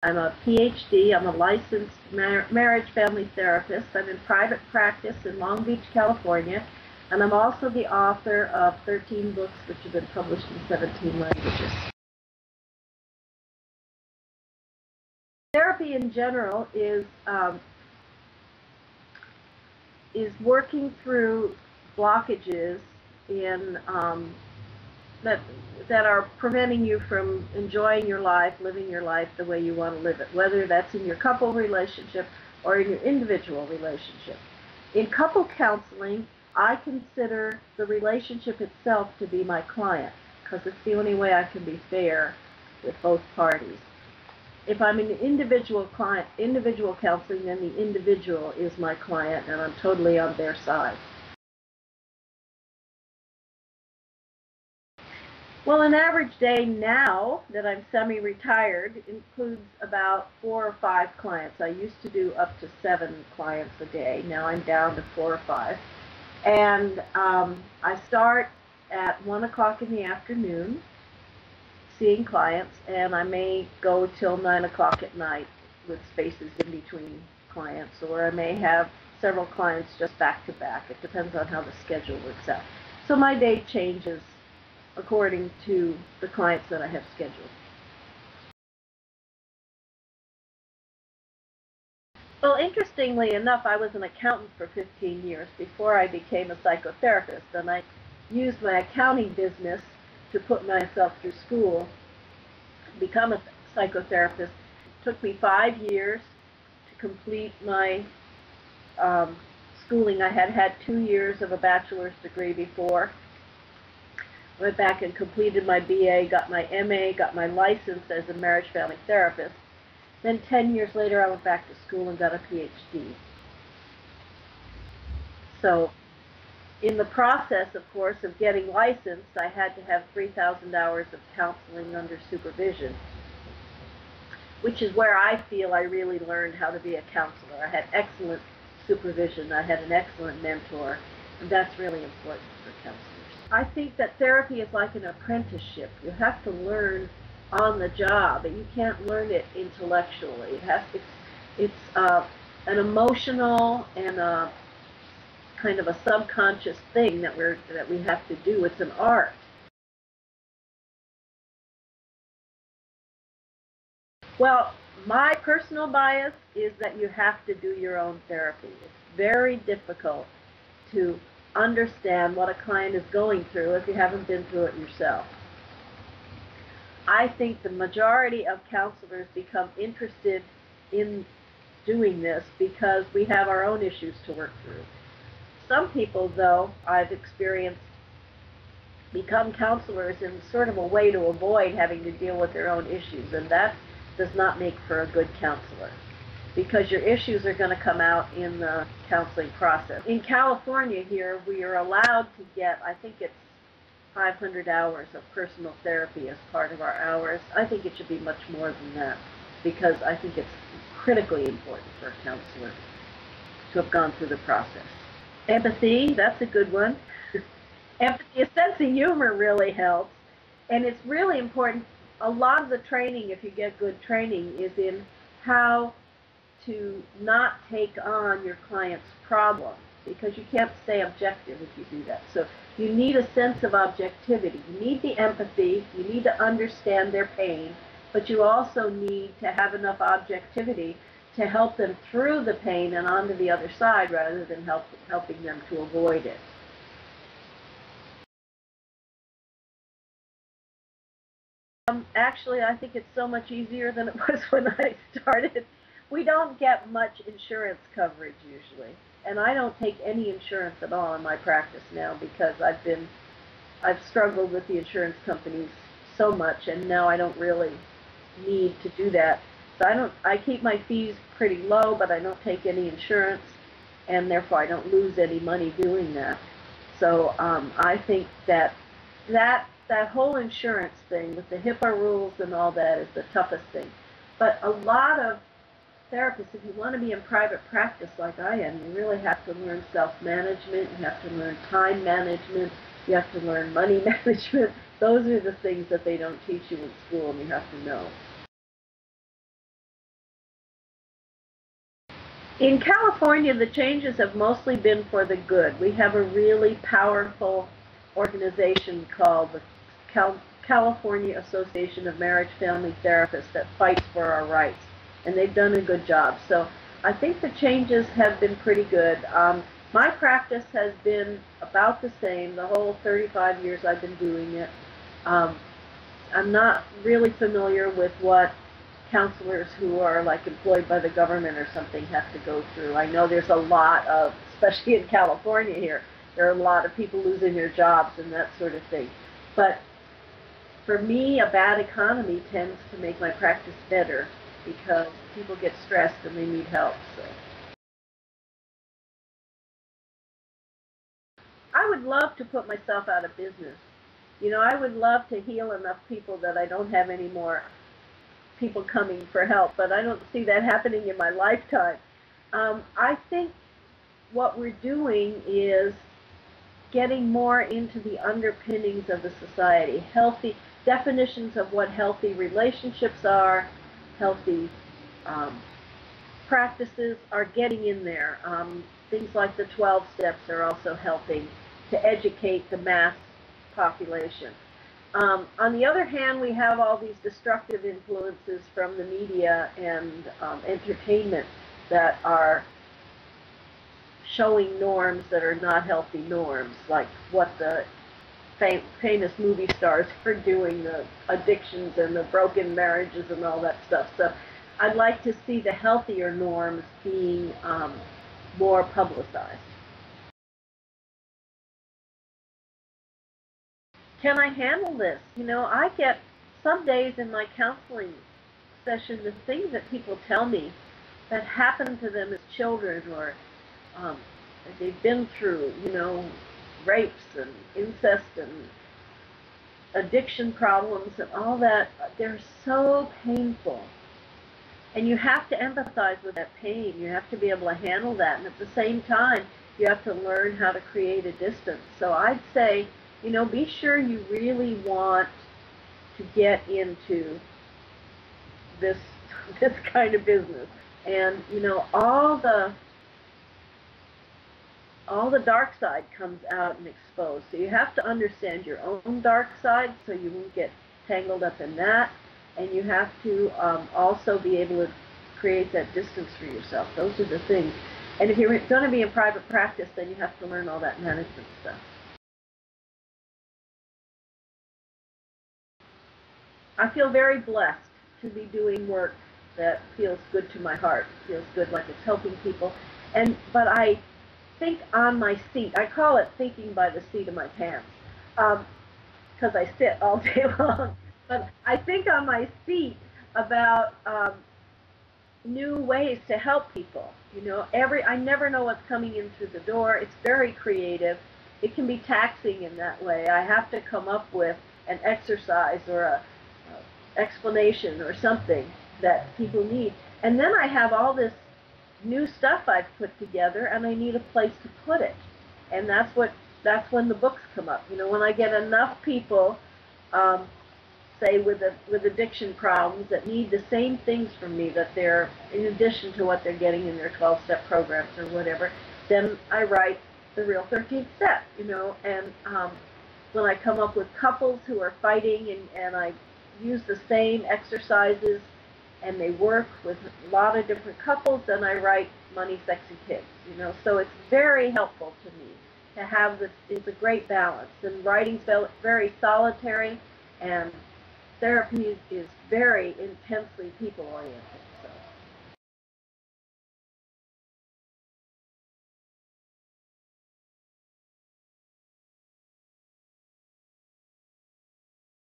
I'm a PhD. I'm a licensed marriage family therapist. I'm in private practice in Long Beach, California, and I'm also the author of 13 books which have been published in 17 languages. Therapy in general is working through blockages in that are preventing you from enjoying your life, living your life the way you want to live it, whether that's in your couple relationship or in your individual relationship. In couple counseling, I consider the relationship itself to be my client, because it's the only way I can be fair with both parties. If I'm in individual counseling, then the individual is my client and I'm totally on their side. Well, an average day now that I'm semi-retired includes about 4 or 5 clients. I used to do up to 7 clients a day. Now I'm down to 4 or 5. And I start at 1 o'clock in the afternoon seeing clients, and I may go till 9 o'clock at night with spaces in between clients, or I may have several clients just back to back. It depends on how the schedule works out. So my day changes according to the clients that I have scheduled. Well, interestingly enough, I was an accountant for 15 years before I became a psychotherapist, and I used my accounting business to put myself through school to become a psychotherapist. It took me 5 years to complete my schooling. I had had 2 years of a bachelor's degree before. Went back and completed my BA, got my MA, got my license as a marriage family therapist. Then 10 years later, I went back to school and got a PhD. So in the process, of course, of getting licensed, I had to have 3,000 hours of counseling under supervision, which is where I feel I really learned how to be a counselor. I had excellent supervision. I had an excellent mentor, and that's really important for counselors. I think that therapy is like an apprenticeship. You have to learn on the job, and you can't learn it intellectually. It's an emotional and a kind of a subconscious thing that we have to do. It's an art. Well, my personal bias is that you have to do your own therapy. It's very difficult to understand what a client is going through if you haven't been through it yourself. I think the majority of counselors become interested in doing this because we have our own issues to work through. Some people, though, I've experienced, become counselors in sort of a way to avoid having to deal with their own issues, and that does not make for a good counselor, because your issues are going to come out in the counseling process. In California here, we are allowed to get, I think it's 500 hours of personal therapy as part of our hours. I think it should be much more than that, because I think it's critically important for a counselor to have gone through the process. Empathy, that's a good one. Empathy, a sense of humor really helps, and it's really important. A lot of the training, if you get good training, is in how to not take on your client's problem, because you can't stay objective if you do that. So you need a sense of objectivity. You need the empathy. You need to understand their pain, but you also need to have enough objectivity to help them through the pain and onto the other side, rather than helping them to avoid it. Actually, I think it's so much easier than it was when I started. We don't get much insurance coverage usually, and I don't take any insurance at all in my practice now, because I've struggled with the insurance companies so much, and now I don't really need to do that. So I keep my fees pretty low, but I don't take any insurance, and therefore I don't lose any money doing that. So I think that whole insurance thing with the HIPAA rules and all that is the toughest thing. But a lot of therapists, if you want to be in private practice like I am, you really have to learn self-management, you have to learn time management, you have to learn money management. Those are the things that they don't teach you in school, and you have to know. In California, the changes have mostly been for the good. We have a really powerful organization called the California Association of Marriage Family Therapists that fights for our rights, and they've done a good job. So I think the changes have been pretty good. My practice has been about the same the whole 35 years I've been doing it. I'm not really familiar with what counselors who are like employed by the government or something have to go through. I know there's a lot of, especially in California here, there are a lot of people losing their jobs and that sort of thing. But for me, a bad economy tends to make my practice better because people get stressed and they need help. So I would love to put myself out of business. You know, I would love to heal enough people that I don't have any more people coming for help, but I don't see that happening in my lifetime. I think what we're doing is getting more into the underpinnings of the society, healthy definitions of what healthy relationships are, healthy practices are getting in there. Things like the 12 steps are also helping to educate the mass population. On the other hand, we have all these destructive influences from the media and entertainment that are showing norms that are not healthy norms, like what the famous movie stars are doing, the addictions and the broken marriages and all that stuff. So I'd like to see the healthier norms being more publicized. Can I handle this? You know, I get some days in my counseling session the things that people tell me that happened to them as children or they've been through, you know, rapes and incest and addiction problems and all that. They're so painful. And you have to empathize with that pain. You have to be able to handle that. And at the same time, you have to learn how to create a distance. So I'd say, you know, be sure you really want to get into this kind of business. And, you know, all the dark side comes out and exposed. So you have to understand your own dark side so you won't get tangled up in that. And you have to also be able to create that distance for yourself. Those are the things. And if you're going to be in private practice, then you have to learn all that management stuff. I feel very blessed to be doing work that feels good to my heart, feels good like it's helping people. But I think on my seat. I call it thinking by the seat of my pants because I sit all day long. But I think on my seat about new ways to help people. You know, I never know what's coming in through the door. It's very creative. It can be taxing in that way. I have to come up with an exercise or a explanation or something that people need. And then I have all this new stuff I've put together, and I need a place to put it. And that's when the books come up. You know, when I get enough people, say with addiction problems that need the same things from me that they're in addition to what they're getting in their 12-step programs or whatever, then I write the real 13th step. You know, and when I come up with couples who are fighting and I use the same exercises and they work with a lot of different couples, then I write Money, Sex, and Kids. You know, so it's very helpful to me to have this. It's a great balance, and writing's very solitary, and therapy is very intensely people-oriented.